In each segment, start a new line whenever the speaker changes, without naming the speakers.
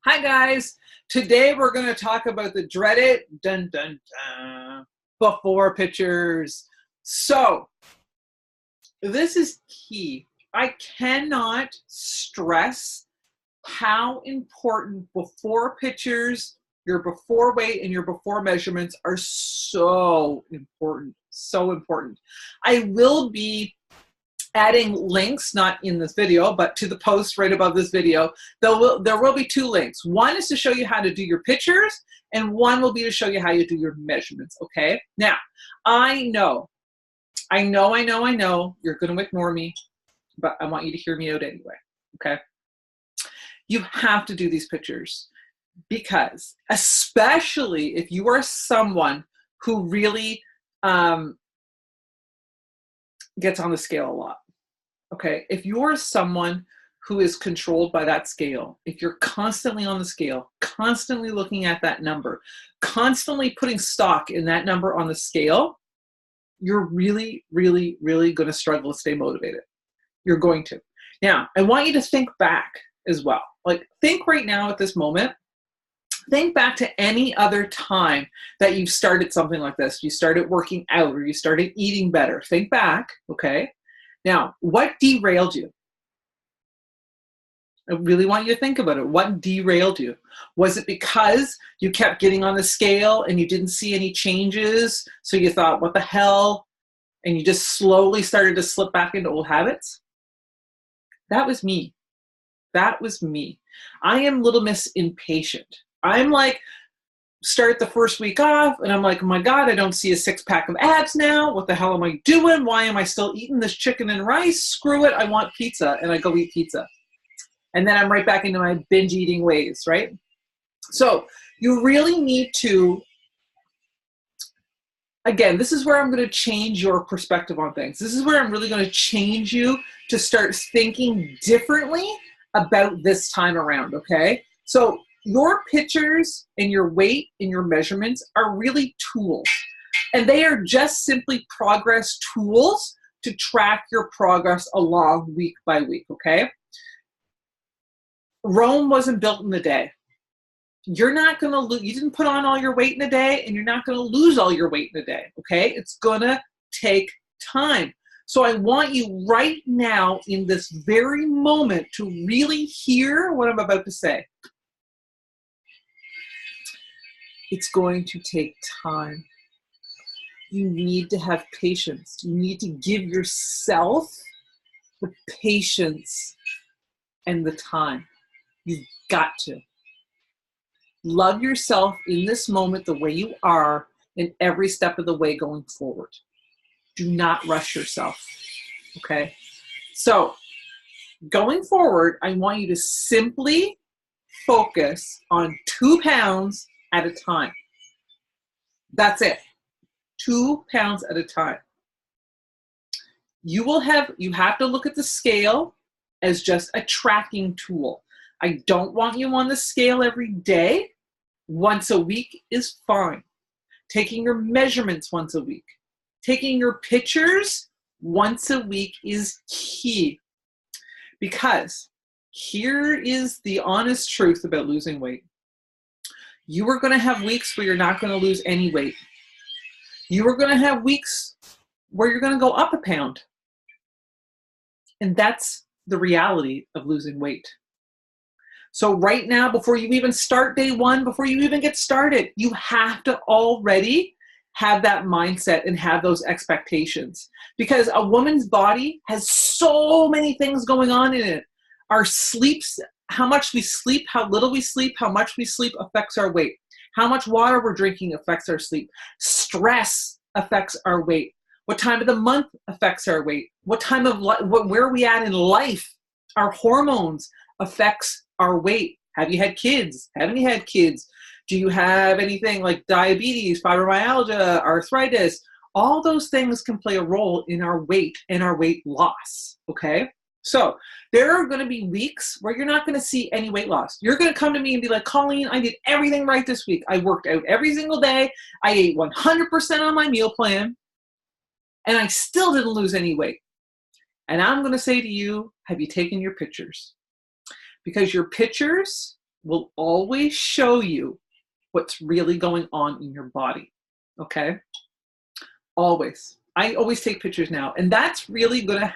Hi guys, today we're going to talk about the dreaded before pictures. So this is key. I cannot stress how important before pictures, your before weight and your before measurements are so important, so important. I will be adding links, not in this video, but to the post right above this video. There will be two links. One is to show you how to do your pictures, and one will be to show you how you do your measurements, okay? Now, I know, you're gonna ignore me, but I want you to hear me out anyway, okay? You have to do these pictures because, especially if you are someone who really gets on the scale a lot. Okay, if you're someone who is controlled by that scale, if you're constantly on the scale, constantly looking at that number, constantly putting stock in that number on the scale, you're really, really, really going to struggle to stay motivated. You're going to. Now, I want you to think back as well. Like, think right now at this moment. Think back to any other time that you've started something like this. You started working out or you started eating better. Think back, okay? Now, what derailed you? I really want you to think about it. What derailed you? Was it because you kept getting on the scale and you didn't see any changes, so you thought, what the hell? And you just slowly started to slip back into old habits? That was me. That was me. I am Little Miss Impatient. I'm like, start the first week off and I'm like, oh my God, I don't see a 6-pack of abs now. What the hell am I doing? Why am I still eating this chicken and rice? Screw it, I want pizza. And I go eat pizza. And then I'm right back into my binge eating ways, right? So you really need to, again, this is where I'm going to change your perspective on things. This is where I'm really going to change you to start thinking differently about this time around, okay? So your pictures and your weight and your measurements are really tools. And they are just simply progress tools to track your progress along week by week, okay? Rome wasn't built in a day. You're not going to lose, you didn't put on all your weight in a day, and you're not going to lose all your weight in a day, okay? It's going to take time. So I want you right now in this very moment to really hear what I'm about to say. It's going to take time. You need to have patience. You need to give yourself the patience and the time. You've got to. Love yourself in this moment the way you are in every step of the way going forward. Do not rush yourself, okay? So going forward, I want you to simply focus on 2 pounds at a time. That's it. 2 pounds at a time. You have to look at the scale as just a tracking tool. I don't want you on the scale every day. Once a week is fine. Taking your measurements once a week. Taking your pictures once a week is key. Because here is the honest truth about losing weight. You are going to have weeks where you're not going to lose any weight. You are going to have weeks where you're going to go up a pound. And that's the reality of losing weight. So right now, before you even start day one, before you even get started, you have to already have that mindset and have those expectations. Because a woman's body has so many things going on in it. Our sleeps, how much we sleep, how little we sleep, how much we sleep affects our weight. How much water we're drinking affects our sleep. Stress affects our weight. What time of the month affects our weight. What time of where are we at in life? Our hormones affects our weight. Have you had kids? Haven't you had kids? Do you have anything like diabetes, fibromyalgia, arthritis? All those things can play a role in our weight and our weight loss, okay? So there are going to be weeks where you're not going to see any weight loss. You're going to come to me and be like, Colleen, I did everything right this week. I worked out every single day. I ate 100% on my meal plan, and I still didn't lose any weight. And I'm going to say to you, have you taken your pictures? Because your pictures will always show you what's really going on in your body. Okay? Always. I always take pictures now. And that's really going to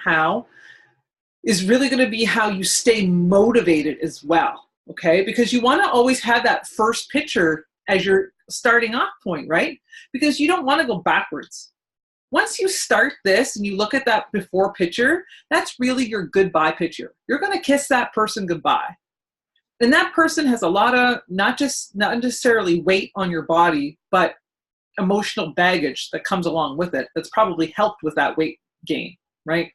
be how you stay motivated as well. Okay? Because you want to always have that first picture as your starting off point, right? Because you don't want to go backwards. Once you start this and you look at that before picture, that's really your goodbye picture. You're going to kiss that person goodbye. And that person has a lot of, not necessarily weight on your body, but emotional baggage that comes along with it that's probably helped with that weight gain, right?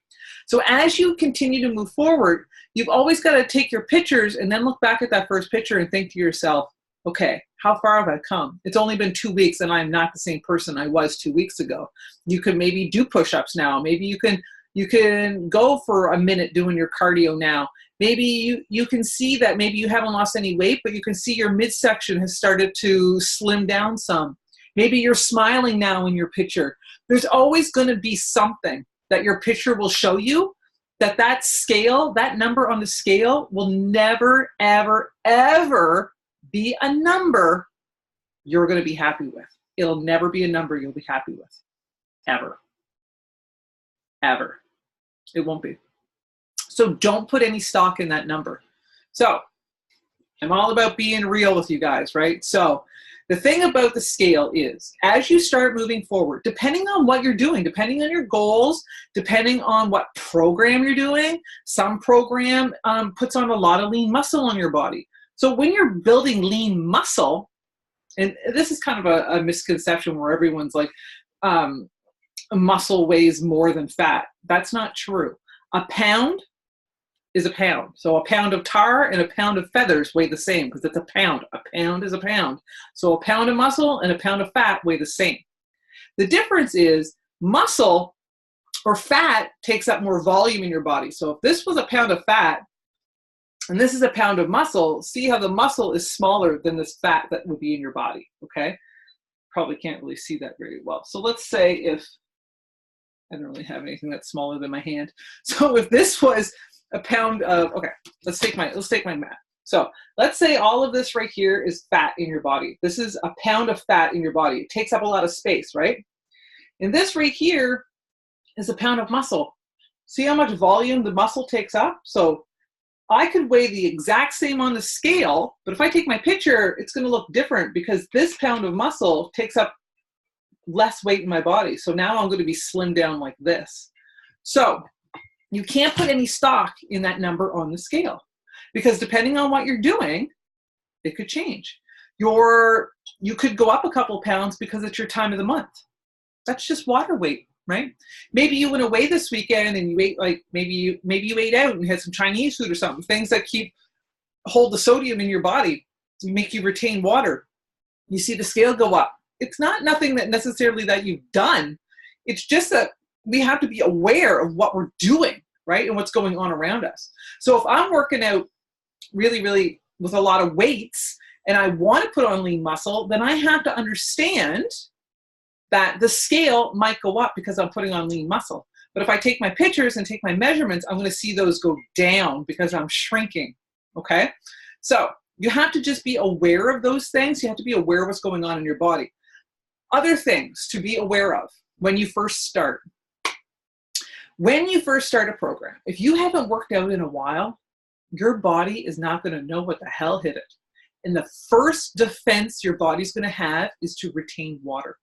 So as you continue to move forward, you've always got to take your pictures and then look back at that first picture and think to yourself, okay, how far have I come? It's only been 2 weeks and I'm not the same person I was 2 weeks ago. You can maybe do push-ups now. Maybe you can go for a minute doing your cardio now. Maybe you can see that maybe you haven't lost any weight, but you can see your midsection has started to slim down some. Maybe you're smiling now in your picture. There's always going to be something that your picture will show you that scale, that number on the scale will never, ever, ever be a number you're going to be happy with. It'll never be a number you'll be happy with. Ever. Ever. It won't be. So don't put any stock in that number. So I'm all about being real with you guys, right? So the thing about the scale is, as you start moving forward, depending on what you're doing, depending on your goals, depending on what program you're doing, some program puts on a lot of lean muscle on your body. So when you're building lean muscle, and this is kind of a misconception where everyone's like, muscle weighs more than fat. That's not true. A pound is a pound. So a pound of tar and a pound of feathers weigh the same because it's a pound. A pound is a pound. So a pound of muscle and a pound of fat weigh the same. The difference is muscle or fat takes up more volume in your body. So if this was a pound of fat and this is a pound of muscle, see how the muscle is smaller than this fat that would be in your body, okay? Probably can't really see that very well. So let's say if, I don't really have anything that's smaller than my hand. So if this was a pound of, okay, let's take my math. So let's say all of this right here is fat in your body. This is a pound of fat in your body. It takes up a lot of space, right? And this right here is a pound of muscle. See how much volume the muscle takes up? So I could weigh the exact same on the scale, but if I take my picture, it's going to look different because this pound of muscle takes up less weight in my body. So now I'm going to be slimmed down like this. So you can't put any stock in that number on the scale because depending on what you're doing, it could change. You could go up a couple pounds because it's your time of the month. That's just water weight, right? Maybe you went away this weekend and you ate maybe you ate out and had some Chinese food or something, things that hold the sodium in your body, make you retain water. You see the scale go up. It's not nothing that necessarily that you've done. It's just that we have to be aware of what we're doing, right? And what's going on around us. So if I'm working out really, really with a lot of weights and I want to put on lean muscle, then I have to understand that the scale might go up because I'm putting on lean muscle. But if I take my pictures and take my measurements, I'm going to see those go down because I'm shrinking, okay? So you have to just be aware of those things. You have to be aware of what's going on in your body. Other things to be aware of when you first start. When you first start a program, if you haven't worked out in a while, your body is not going to know what the hell hit it. And the first defense your body's going to have is to retain water.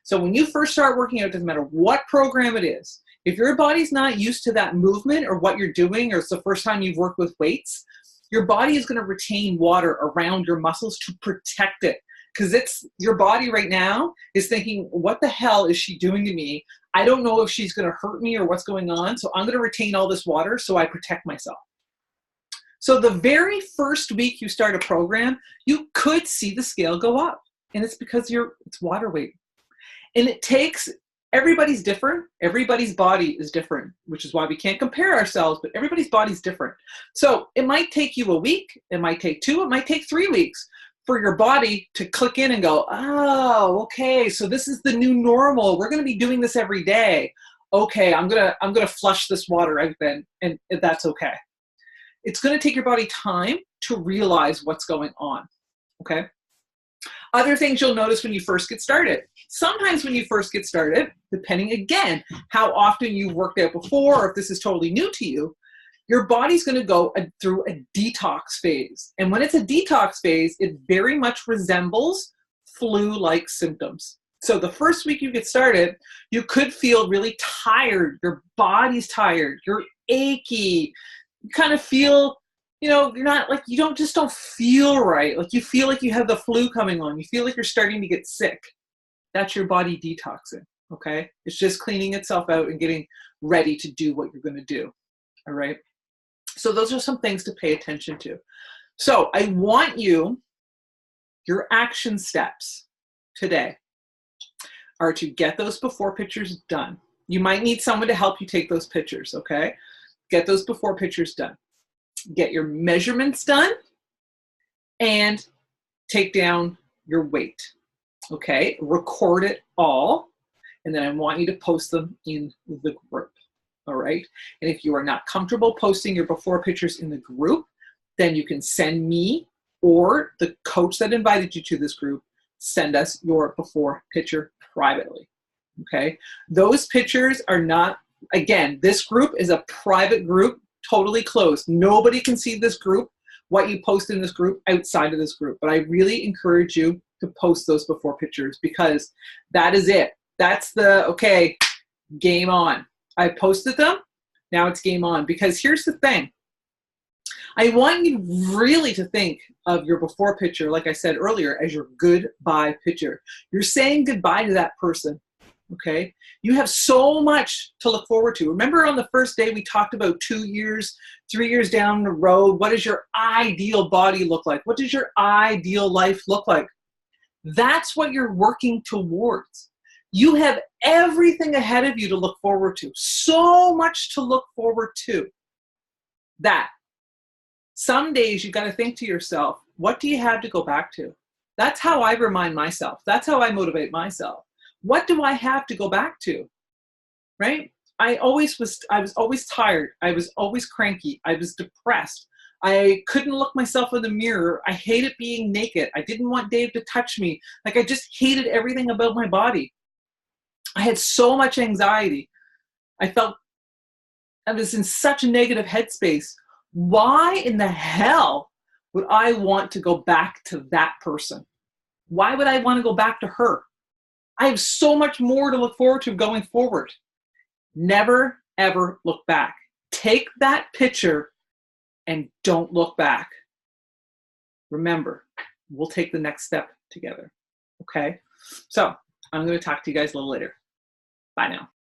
So when you first start working out, it doesn't matter what program it is, if your body's not used to that movement or what you're doing, or it's the first time you've worked with weights, your body is going to retain water around your muscles to protect it. Because your body right now is thinking, what the hell is she doing to me? I don't know if she's going to hurt me or what's going on. So I'm going to retain all this water so I protect myself. So the very first week you start a program, you could see the scale go up. And it's because it's water weight. And everybody's different. Everybody's body is different, which is why we can't compare ourselves, but everybody's body's different. So it might take you a week. It might take 2. It might take 3 weeks for your body to click in and go, oh, okay, so this is the new normal. We're going to be doing this every day. Okay, I'm gonna flush this water out then, and that's okay. it's going to take your body time to realize what's going on. Okay. Other things you'll notice when you first get started. Sometimes when you first get started, depending again how often you've worked out before, or if this is totally new to you, your body's going to go through a detox phase. And when it's a detox phase, it very much resembles flu-like symptoms. So the first week you get started, you could feel really tired. Your body's tired. You're achy. You kind of feel, you're not like, you don't feel right. Like you feel like you have the flu coming on. You feel like you're starting to get sick. That's your body detoxing, okay? It's just cleaning itself out and getting ready to do what you're going to do, all right? So those are some things to pay attention to. So I want your action steps today are to get those before pictures done. You might need someone to help you take those pictures, okay? Get those before pictures done. Get your measurements done and take down your weight, okay? Record it all, and then I want you to post them in the group. All right. And if you are not comfortable posting your before pictures in the group, then you can send me or the coach that invited you to this group, send us your before picture privately. Okay. Those pictures are not, again, this group is a private group, totally closed. Nobody can see this group, what you post in this group outside of this group. But I really encourage you to post those before pictures because that is it. That's the, okay, game on. I posted them, now it's game on. Because here's the thing. I want you really to think of your before picture, like I said earlier, as your goodbye picture. You're saying goodbye to that person, okay? You have so much to look forward to. Remember on the first day we talked about 2 years, 3 years down the road, what does your ideal body look like? What does your ideal life look like? That's what you're working towards. You have everything ahead of you to look forward to. So much to look forward to. That. Some days you got to think to yourself, what do you have to go back to? That's how I remind myself. That's how I motivate myself. What do I have to go back to? Right? I was always tired. I was always cranky. I was depressed. I couldn't look myself in the mirror. I hated being naked. I didn't want Dave to touch me. Like I just hated everything about my body. I had so much anxiety. I felt I was in such a negative headspace. Why in the hell would I want to go back to that person? Why would I want to go back to her? I have so much more to look forward to going forward. Never, ever look back. Take that picture and don't look back. Remember, we'll take the next step together. Okay? So I'm going to talk to you guys a little later. Bye now.